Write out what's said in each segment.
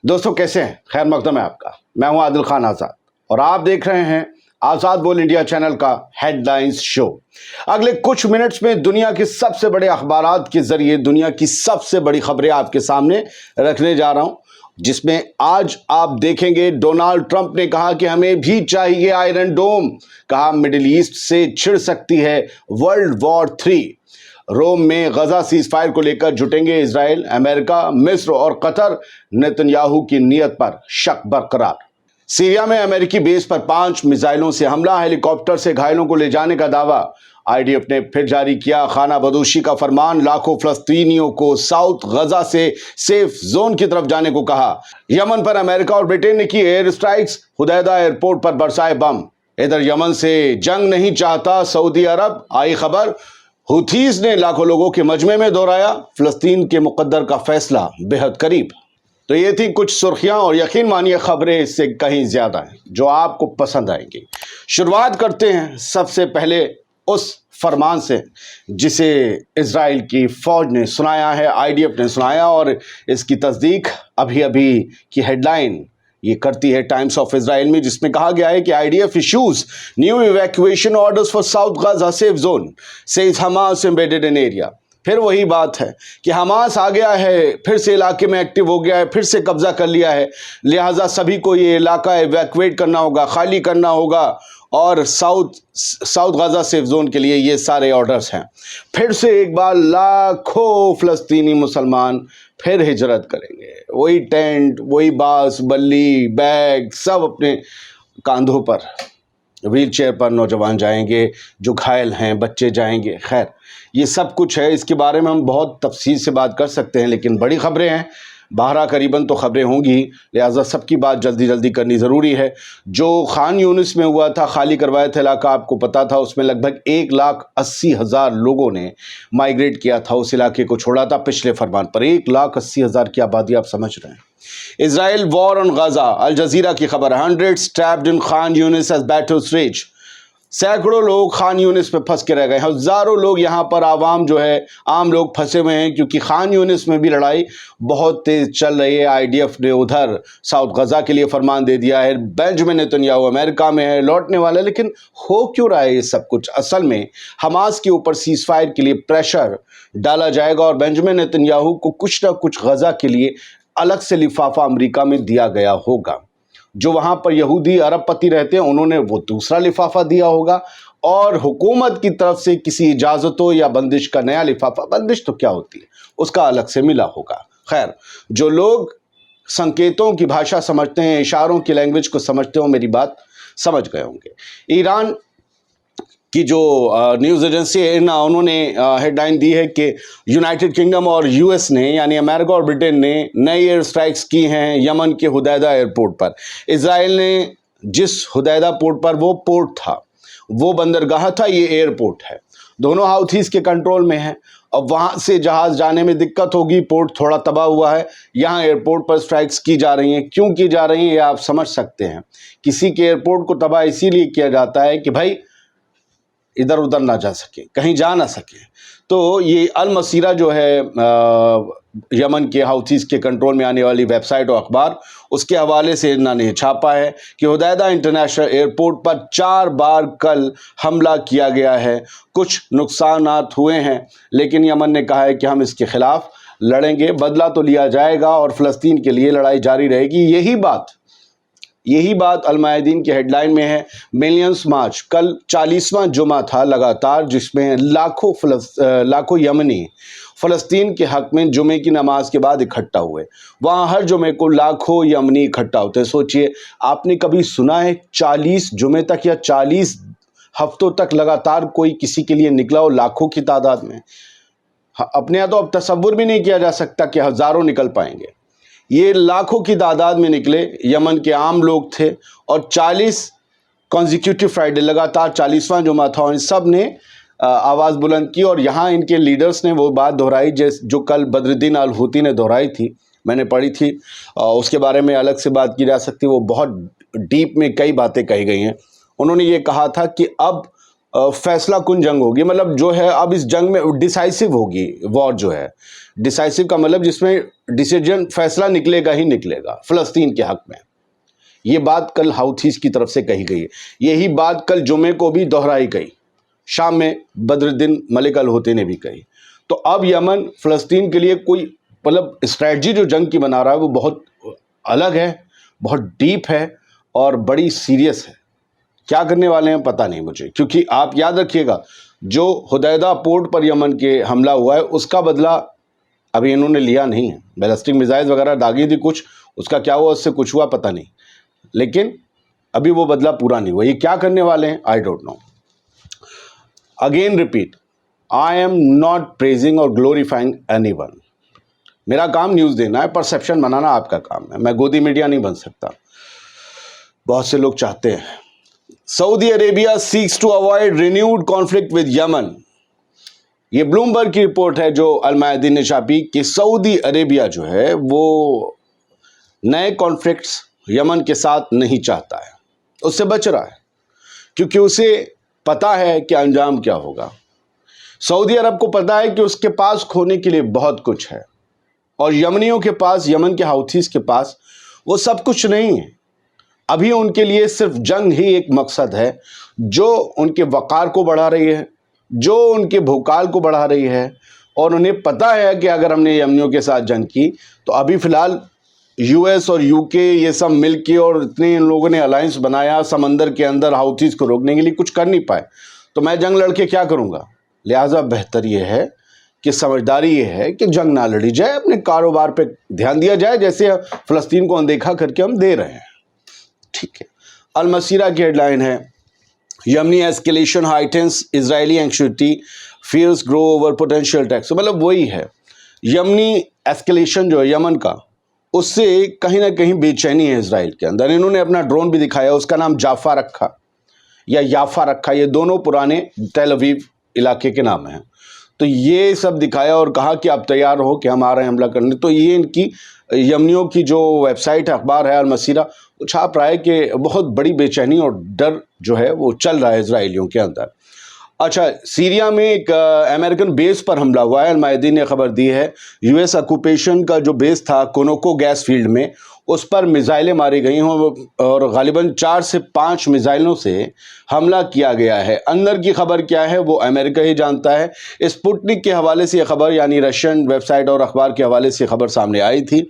दोस्तों कैसे हैं? खैर मकदम है आपका। मैं हूं आदिल खान आज़ाद और आप देख रहे हैं आज़ाद बोल इंडिया चैनल का हेडलाइंस शो। अगले कुछ मिनट्स में दुनिया के सबसे बड़े अखबारात के जरिए दुनिया की सबसे बड़ी खबरें आपके सामने रखने जा रहा हूं, जिसमें आज आप देखेंगे डोनाल्ड ट्रंप ने कहा कि हमें भी चाहिए आयरन डोम। कहा मिडिल ईस्ट से छिड़ सकती है वर्ल्ड वॉर 3। रोम में गजा सीज फायर को लेकर जुटेंगे इजराइल, अमेरिका, मिस्र और कतर। नेतन्याहू की नीयत पर शक बरकरार। सीरिया में अमेरिकी बेस पर 5 मिसाइलों से हमला, हेलीकॉप्टर से घायलों को ले जाने का दावा। आईडीएफ ने फिर जारी किया खाना बदोशी का फरमान, लाखों फलस्तीनियों को साउथ गजा से सेफ जोन की तरफ जाने को कहा। यमन पर अमेरिका और ब्रिटेन ने की एयर स्ट्राइक्स, हुदैदा एयरपोर्ट पर बरसाए बम। इधर यमन से जंग नहीं चाहता सऊदी अरब, आई खबर। हुथीज ने लाखों लोगों के मजमे में दोहराया, फिलिस्तीन के मुकद्दर का फैसला बेहद करीब। तो ये थी कुछ सुर्खियां और यकीन मानिए खबरें इससे कहीं ज्यादा हैं जो आपको पसंद आएंगी। शुरुआत करते हैं सबसे पहले उस फरमान से जिसे इजराइल की फौज ने सुनाया है, आईडीएफ ने सुनाया, और इसकी तस्दीक अभी अभी की हेडलाइन ये करती है टाइम्स ऑफ इजराइल में, जिसमें कहा गया है कि IDF issues new evacuation orders for south Gaza safe zone, says Hamas embedded in area. फिर वही बात है कि हमास आ गया है, फिर से इलाके में एक्टिव हो गया है, फिर से कब्जा कर लिया है, लिहाजा सभी को ये इलाका इवैक्यूएट करना होगा, खाली करना होगा, और साउथ गाजा सेफ जोन के लिए ये सारे ऑर्डर्स हैं। फिर से एक बार लाखों फ़लस्तीनी मुसलमान फिर हिजरत करेंगे, वही टेंट, वही बांस बल्ली, बैग सब अपने कांधों पर, व्हील चेयर पर नौजवान जाएंगे, जो घायल हैं बच्चे जाएंगे। खैर ये सब कुछ है, इसके बारे में हम बहुत तफसील से बात कर सकते हैं, लेकिन बड़ी खबरें हैं, 12 करीबन तो खबरें होंगी, लिहाजा सबकी बात जल्दी जल्दी करनी ज़रूरी है। जो खान यूनिस में हुआ था, खाली करवाया था इलाका, आपको पता था, उसमें लगभग 1,80,000 लोगों ने माइग्रेट किया था, उस इलाके को छोड़ा था पिछले फरमान पर। 1,80,000 की आबादी, आप समझ रहे हैं। Israel war on Gaza, Al Jazeera की खबर, 100 trapped in Khan Younis as battles rage. सैकड़ों लोग खान यूनिस पे फंस के रह गए, हज़ारों लोग यहाँ पर आवाम जो है, आम लोग फंसे हुए हैं, क्योंकि खान यूनिस में भी लड़ाई बहुत तेज चल रही है। आईडीएफ ने उधर साउथ गजा के लिए फरमान दे दिया है। बेंजामिन नेतन्याहू अमेरिका में है, लौटने वाला है। लेकिन हो क्यों रहा है ये सब कुछ? असल में हमास के ऊपर सीज फायर के लिए प्रेशर डाला जाएगा और बेंजामिन नेतन्याहू को कुछ ना कुछ गजा के लिए अलग से लिफाफा अमेरिका में दिया गया होगा। जो वहाँ पर यहूदी अरबपति रहते हैं, उन्होंने वो दूसरा लिफाफा दिया होगा, और हुकूमत की तरफ से किसी इजाज़तों या बंदिश का नया लिफाफा, बंदिश तो क्या होती है, उसका अलग से मिला होगा। खैर, जो लोग संकेतों की भाषा समझते हैं, इशारों की लैंग्वेज को समझते हो, मेरी बात समझ गए होंगे। ईरान की जो न्यूज़ एजेंसी है ना, उन्होंने हेडलाइन दी है कि यूनाइटेड किंगडम और यूएस ने, यानी अमेरिका और ब्रिटेन ने नई एयर स्ट्राइक्स की हैं यमन के हुदैदा एयरपोर्ट पर। इजराइल ने जिस हुदैदा पोर्ट पर, वो पोर्ट था, वो बंदरगाह था, ये एयरपोर्ट है, दोनों हाउथीज के कंट्रोल में है। अब वहाँ से जहाज़ जाने में दिक्कत होगी, पोर्ट थोड़ा तबाह हुआ है, यहाँ एयरपोर्ट पर स्ट्राइक्स की जा रही हैं। क्यों की जा रही हैं ये आप समझ सकते हैं। किसी के एयरपोर्ट को तबाह इसीलिए किया जाता है कि भाई इधर उधर ना जा सके, कहीं जा ना सके। तो ये अल मसीरा जो है यमन के हाउथीज़ के कंट्रोल में आने वाली वेबसाइट और अखबार, उसके हवाले से इन्होंने छापा है कि हुदैदा इंटरनेशनल एयरपोर्ट पर 4 बार कल हमला किया गया है, कुछ नुकसानात हुए हैं, लेकिन यमन ने कहा है कि हम इसके खिलाफ लड़ेंगे, बदला तो लिया जाएगा और फ़लस्तीन के लिए लड़ाई जारी रहेगी। यही बात अल-मायादीन की हेडलाइन में है। मिलियंस मार्च, कल 40वां जुमा था लगातार, जिसमें लाखों यमनी फ़लस्तीन के हक़ में जुमे की नमाज के बाद इकट्ठा हुए। वहाँ हर जुमे को लाखों यमनी इकट्ठा होते हैं। सोचिए, आपने कभी सुना है 40 जुमे तक या 40 हफ्तों तक लगातार कोई किसी के लिए निकला हो लाखों की तादाद में? अपने यहाँ तो अब तसव्वुर भी नहीं किया जा सकता कि हज़ारों निकल पाएंगे। ये लाखों की तादाद में निकले, यमन के आम लोग थे, और 40 कॉन्जिक्यूटिव फ्राइडे, लगातार 40वां जुमा था, और इन सब ने आवाज़ बुलंद की। और यहाँ इनके लीडर्स ने वो बात दोहराई जो कल बदरुद्दीन अल हूती ने दोहराई थी, मैंने पढ़ी थी, उसके बारे में अलग से बात की जा सकती है, वो बहुत डीप में कई बातें कही गई हैं। उन्होंने ये कहा था कि अब फैसला कुन जंग होगी, मतलब जो है अब इस जंग में डिसाइसिव होगी वॉर जो है। डिसाइसिव का मतलब जिसमें डिसीजन फैसला निकलेगा ही निकलेगा फ़लस्तीन के हक़ में। ये बात कल हाउथीज़ की तरफ से कही गई है। यही बात कल जुमे को भी दोहराई गई, शाम में बदरुद्दीन मलिक अल हूती ने भी कही। तो अब यमन फ़लस्तीन के लिए कोई मतलब स्ट्रैटजी जो जंग की बना रहा है वो बहुत अलग है, बहुत डीप है और बड़ी सीरियस है। क्या करने वाले हैं पता नहीं मुझे, क्योंकि आप याद रखिएगा जो हुदैदा पोर्ट पर यमन के हमला हुआ है उसका बदला अभी इन्होंने लिया नहीं है। बैलिस्टिक मिसाइल्स वगैरह दागी थी कुछ, उसका क्या हुआ, उससे कुछ हुआ पता नहीं, लेकिन अभी वो बदला पूरा नहीं हुआ। ये क्या करने वाले हैं I don't know. Again repeat, I am not praising और ग्लोरीफाइंग एनीवन। मेरा काम न्यूज़ देना है, परसेप्शन बनाना आपका काम है। मैं गोदी मीडिया नहीं बन सकता, बहुत से लोग चाहते हैं। Saudi Arabia seeks to avoid renewed conflict with Yemen. ये ब्लूमबर्ग की रिपोर्ट है जो अल मायदीन ने छापी कि सऊदी अरेबिया जो है वो नए कॉन्फ्लिक्ट्स यमन के साथ नहीं चाहता है, उससे बच रहा है क्योंकि उसे पता है कि अंजाम क्या होगा। सऊदी अरब को पता है कि उसके पास खोने के लिए बहुत कुछ है और यमनियों के पास, यमन के हाउथीज़ के पास वो सब कुछ नहीं है। अभी उनके लिए सिर्फ जंग ही एक मकसद है जो उनके वक़ार को बढ़ा रही है, जो उनके भूकाल को बढ़ा रही है। और उन्हें पता है कि अगर हमने यमनियों के साथ जंग की तो अभी फ़िलहाल यूएस और यूके ये सब मिलके और इतने इन लोगों ने अलायंस बनाया समंदर के अंदर हाउथीज़ को रोकने के लिए, कुछ कर नहीं पाए, तो मैं जंग लड़ के क्या करूँगा। लिहाजा बेहतर ये है कि समझदारी ये है कि जंग ना लड़ी जाए, अपने कारोबार पे ध्यान दिया जाए जैसे फ़लस्तीन को अनदेखा करके हम दे रहे हैं। ठीक है। अल मसीरा की हेडलाइन है Yemeni escalation heightens Israeli anxiety fears grow over potential attacks. मतलब वही है, यमनी एस्केलेशन जो है यमन का, उससे कहीं ना कहीं बेचैनी है इजराइल के अंदर। इन्होंने अपना ड्रोन भी दिखाया, उसका नाम जाफा रखा या याफा रखा, ये दोनों पुराने टेल अवीव इलाके के नाम हैं। तो ये सब दिखाया और कहा कि आप तैयार हो कि हम आ रहे हैं हमला करने। तो ये इनकी यमनियों की जो वेबसाइट है, अखबार है अल मसीरा, वो छाप रहा है कि बहुत बड़ी बेचैनी और डर जो है वो चल रहा है इजराइलियों के अंदर। अच्छा, सीरिया में एक अमेरिकन बेस पर हमला हुआ है। अल मायदीन ने खबर दी है यूएस ऑक्यूपेशन का जो बेस था कोनोको गैस फील्ड में, उस पर मिसाइलें मारी गई हैं और गालिबन 4 से 5 मिसाइलों से हमला किया गया है। अंदर की खबर क्या है वो अमेरिका ही जानता है। स्पुतनिक के हवाले से यह खबर, यानी रशियन वेबसाइट और अखबार के हवाले से खबर सामने आई थी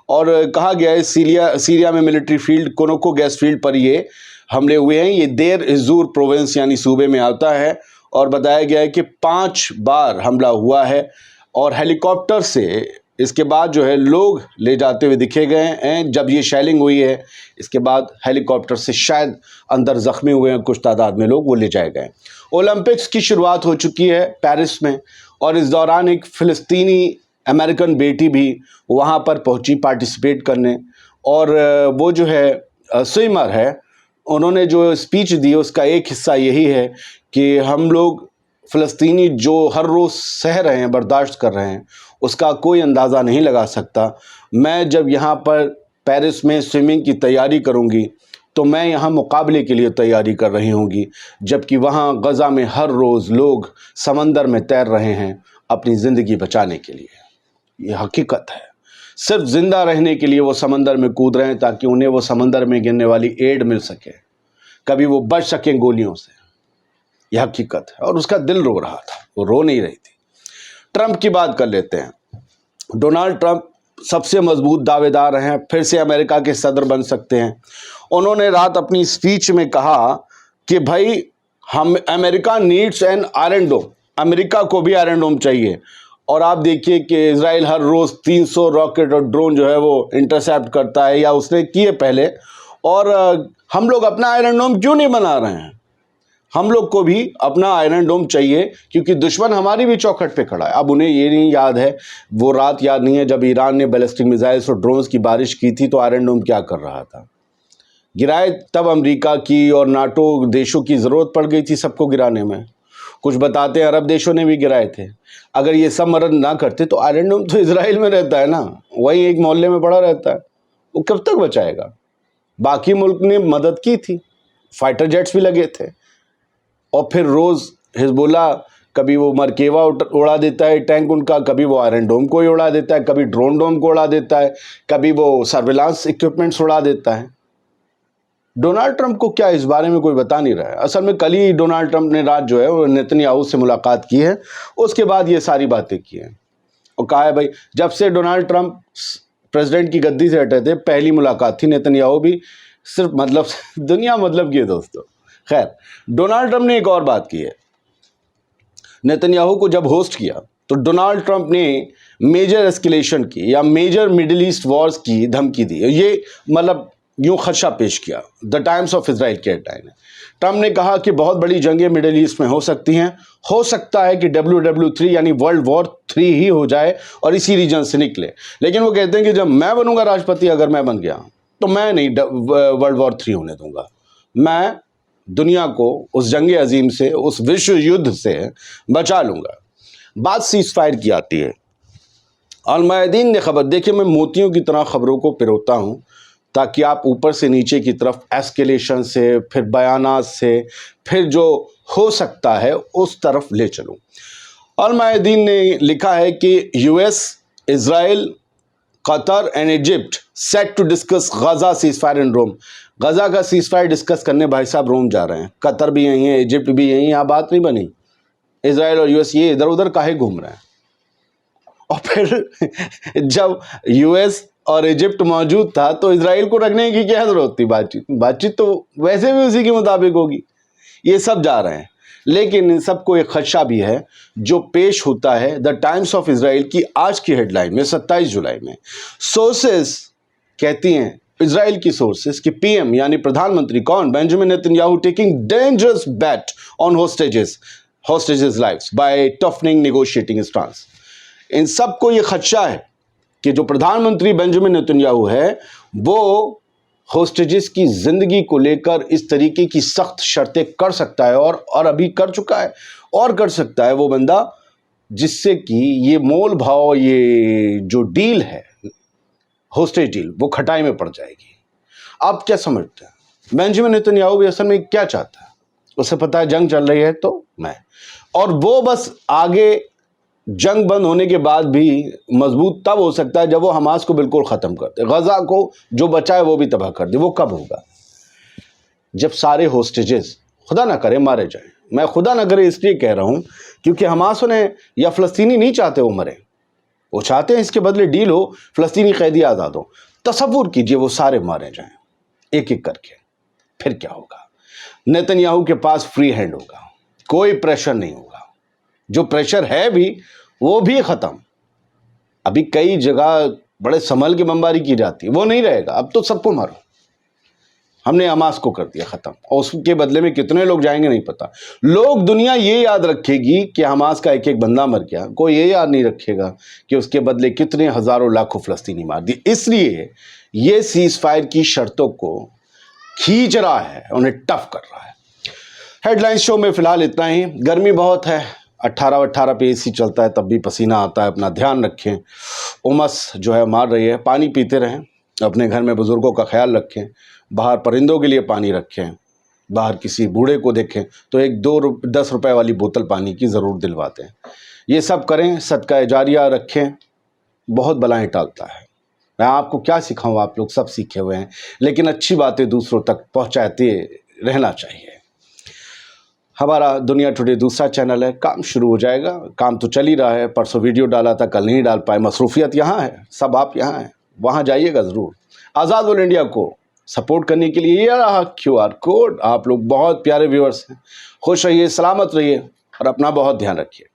और कहा गया है सीरिया में military field Conoco gas field पर ये हमले हुए हैं। ये देर इज़ूर प्रोविंस यानी सूबे में आता है और बताया गया है कि 5 बार हमला हुआ है और हेलीकॉप्टर से इसके बाद जो है लोग ले जाते हुए दिखे गए हैं। जब ये शेलिंग हुई है इसके बाद हेलीकॉप्टर से शायद अंदर ज़ख्मी हुए हैं कुछ तादाद में लोग, वो ले जाए गए। ओलंपिक्स की शुरुआत हो चुकी है पेरिस में और इस दौरान एक फ़िलिस्तीनी अमेरिकन बेटी भी वहाँ पर पहुँची पार्टिसिपेट करने और वो जो है स्विमर है, उन्होंने जो स्पीच दी उसका एक हिस्सा यही है कि हम लोग फ़लस्तीनी जो हर रोज़ सह रहे हैं, बर्दाश्त कर रहे हैं, उसका कोई अंदाज़ा नहीं लगा सकता। मैं जब यहाँ पर पेरिस में स्विमिंग की तैयारी करूँगी तो मैं यहाँ मुकाबले के लिए तैयारी कर रही होंगी, जबकि वहाँ गज़ा में हर रोज़ लोग समंदर में तैर रहे हैं अपनी ज़िंदगी बचाने के लिए। ये हकीकत है। सिर्फ ज़िंदा रहने के लिए वो समंदर में कूद रहे हैं ताकि उन्हें वो समंदर में गिरने वाली एड मिल सके, कभी वो बच सकें गोलियों से। यह हकीकत है और उसका दिल रो रहा था, वो रो नहीं रही थी। ट्रंप की बात कर लेते हैं। डोनाल्ड ट्रंप सबसे मजबूत दावेदार हैं, फिर से अमेरिका के सदर बन सकते हैं। उन्होंने रात अपनी स्पीच में कहा कि भाई हम America needs an iron dome, America को भी आयरन डोम चाहिए। और आप देखिए कि इजराइल हर रोज़ 300 रॉकेट और ड्रोन जो है वो इंटरसेप्ट करता है या उसने किए पहले, और हम लोग अपना आयरन डोम क्यों नहीं बना रहे हैं। हम लोग को भी अपना आयरन डोम चाहिए क्योंकि दुश्मन हमारी भी चौखट पे खड़ा है। अब उन्हें ये नहीं याद है, वो रात याद नहीं है जब ईरान ने बैलिस्टिक मिसाइल्स और ड्रोन्स की बारिश की थी तो आयरन डोम क्या कर रहा था। गिराए तब अमेरिका की और नाटो देशों की ज़रूरत पड़ गई थी सबको गिराने में। कुछ बताते हैं अरब देशों ने भी गिराए थे। अगर ये सब मदद ना करते तो आयरन डोम तो इजराइल में रहता है ना, वहीं एक मोहल्ले में पड़ा रहता है, वो कब तक बचाएगा। बाकी मुल्क ने मदद की थी, फाइटर जेट्स भी लगे थे, और फिर रोज़ हिजबुल्लाह कभी वो मरकेवा उड़ा देता है टैंक उनका, कभी वो आयरन डोम को ही उड़ा देता है, कभी ड्रोन डोम को उड़ा देता है, कभी वो सर्विलांस इक्विपमेंट्स उड़ा देता है। डोनाल्ड ट्रंप को क्या इस बारे में कोई बता नहीं रहा है। असल में कल ही डोनाल्ड ट्रंप ने रात जो है वो नेतन्याहू से मुलाकात की है, उसके बाद ये सारी बातें की हैं और कहा है भाई जब से डोनाल्ड ट्रंप प्रेसिडेंट की गद्दी से हटे थे पहली मुलाकात थी। नेतन्याहू भी सिर्फ मतलब दुनिया मतलब की है दोस्तों। खैर, डोनाल्ड ट्रंप ने एक और बात की है। नेतन्याहू को जब होस्ट किया तो डोनाल्ड ट्रंप ने मेजर एस्केलेशन की या मेजर मिडिल ईस्ट वॉर्स की धमकी दी। ये मतलब यूं खदशा पेश किया। द टाइम्स ऑफ इजराइल के हेडलाइन है। ट्रंप ने कहा कि बहुत बड़ी जंगें मिडिल ईस्ट में हो सकती हैं, हो सकता है कि WW3 यानी वर्ल्ड वॉर 3 ही हो जाए और इसी रीजन से निकले। लेकिन वो कहते हैं कि जब मैं बनूंगा राष्ट्रपति, अगर मैं बन गया तो मैं नहीं वर्ल्ड वॉर 3 होने दूंगा। मैं दुनिया को उस जंग अजीम से, उस विश्व युद्ध से बचा लूंगा। बात सीज फायर की आती है। अल-मायादीन ने खबर, देखिए मैं मोतियों की तरह खबरों को पिरोता हूं ताकि आप ऊपर से नीचे की तरफ एस्केलेशन से, फिर बयानात से, फिर जो हो सकता है उस तरफ ले चलूं। अल-मायादीन ने लिखा है कि US, Israel, Qatar and Egypt set to discuss Gaza ceasefire in Rome. Gaza का सीज फायर डिस्कस करने भाई साहब रोम जा रहे हैं। कतर भी यहीं है, इजिप्ट भी यहीं, यहाँ बात नहीं बनी। इजराइल और US ये इधर उधर काहे घूम रहे हैं। और फिर जब US और इजिप्ट मौजूद था तो इजराइल को रखने की क्या जरूरत थी। बातचीत तो वैसे भी उसी के मुताबिक होगी। ये सब जा रहे हैं, लेकिन इन सबको एक खदशा भी है जो पेश होता है द टाइम्स ऑफ इजराइल की आज की हेडलाइन में 27 जुलाई में। सोर्सेस कहती हैं, इजराइल की सोर्सेस, कि PM यानी प्रधानमंत्री कौन, Benjamin Netanyahu taking dangerous bet on hostages lives by toughening negotiating stance. इन सबको ये खदशा है कि जो प्रधानमंत्री बेंजामिन नेतन्याहू है वो होस्टेजेस की जिंदगी को लेकर इस तरीके की सख्त शर्तें कर सकता है और अभी कर चुका है और कर सकता है वो बंदा, जिससे कि ये मोल भाव, ये जो डील है होस्टेज डील, वो खटाई में पड़ जाएगी। आप क्या समझते हैं बेंजामिन नेतन्याहू भी असल में क्या चाहता है? उसे पता है जंग चल रही है तो मैं, और वो बस आगे जंग बंद होने के बाद भी मजबूत तब हो सकता है जब वो हमास को बिल्कुल ख़त्म कर दे, गजा को जो बचा है वो भी तबाह कर दे। वो कब होगा? जब सारे होस्टेजेस खुदा ना करे मारे जाएं। मैं खुदा ना करे इसलिए कह रहा हूं क्योंकि हमास उन्हें या फ़लस्तीनी नहीं चाहते वो मरे, वो चाहते हैं इसके बदले डील हो, फ़लस्तीनी कैदी आज़ाद हो। तसव्वुर कीजिए वो सारे मारे जाएं एक एक करके, फिर क्या होगा? नेतन्याहू के पास फ्री हैंड होगा, कोई प्रेशर नहीं होगा। जो प्रेशर है भी वो भी ख़त्म। अभी कई जगह बड़े संभल के बमबारी की जाती है, वो नहीं रहेगा। अब तो सबको मारो, हमने हमास को कर दिया ख़त्म, और उसके बदले में कितने लोग जाएंगे नहीं पता। लोग, दुनिया ये याद रखेगी कि हमास का एक एक बंदा मर गया, कोई ये याद नहीं रखेगा कि उसके बदले कितने हज़ारों लाखों फ़लस्तीनी मार दिए। इसलिए ये सीज़ फायर की शर्तों को खींच रहा है, उन्हें टफ कर रहा है। हेडलाइन शो में फ़िलहाल इतना ही। गर्मी बहुत है, 18 पे AC चलता है तब भी पसीना आता है। अपना ध्यान रखें, उमस जो है मार रही है। पानी पीते रहें, अपने घर में बुज़ुर्गों का ख्याल रखें, बाहर परिंदों के लिए पानी रखें, बाहर किसी बूढ़े को देखें तो 10 रुपए वाली बोतल पानी की ज़रूर दिलवाते हैं। ये सब करें, सदका जारिया रखें, बहुत बलाएं टालता है। मैं आपको क्या सिखाऊं, आप लोग सब सीखे हुए हैं, लेकिन अच्छी बातें दूसरों तक पहुंचाते रहना चाहिए। हमारा दुनिया टुडे दूसरा चैनल है, काम शुरू हो जाएगा। काम तो चल ही रहा है, परसों वीडियो डाला था, कल नहीं डाल पाए। मसरूफियत यहाँ है, सब आप यहाँ हैं, वहाँ जाइएगा ज़रूर। आज़ाद वर्ल्ड इंडिया को सपोर्ट करने के लिए ये रहा QR कोड। आप लोग बहुत प्यारे व्यूअर्स हैं। खुश रहिए, सलामत रहिए और अपना बहुत ध्यान रखिए।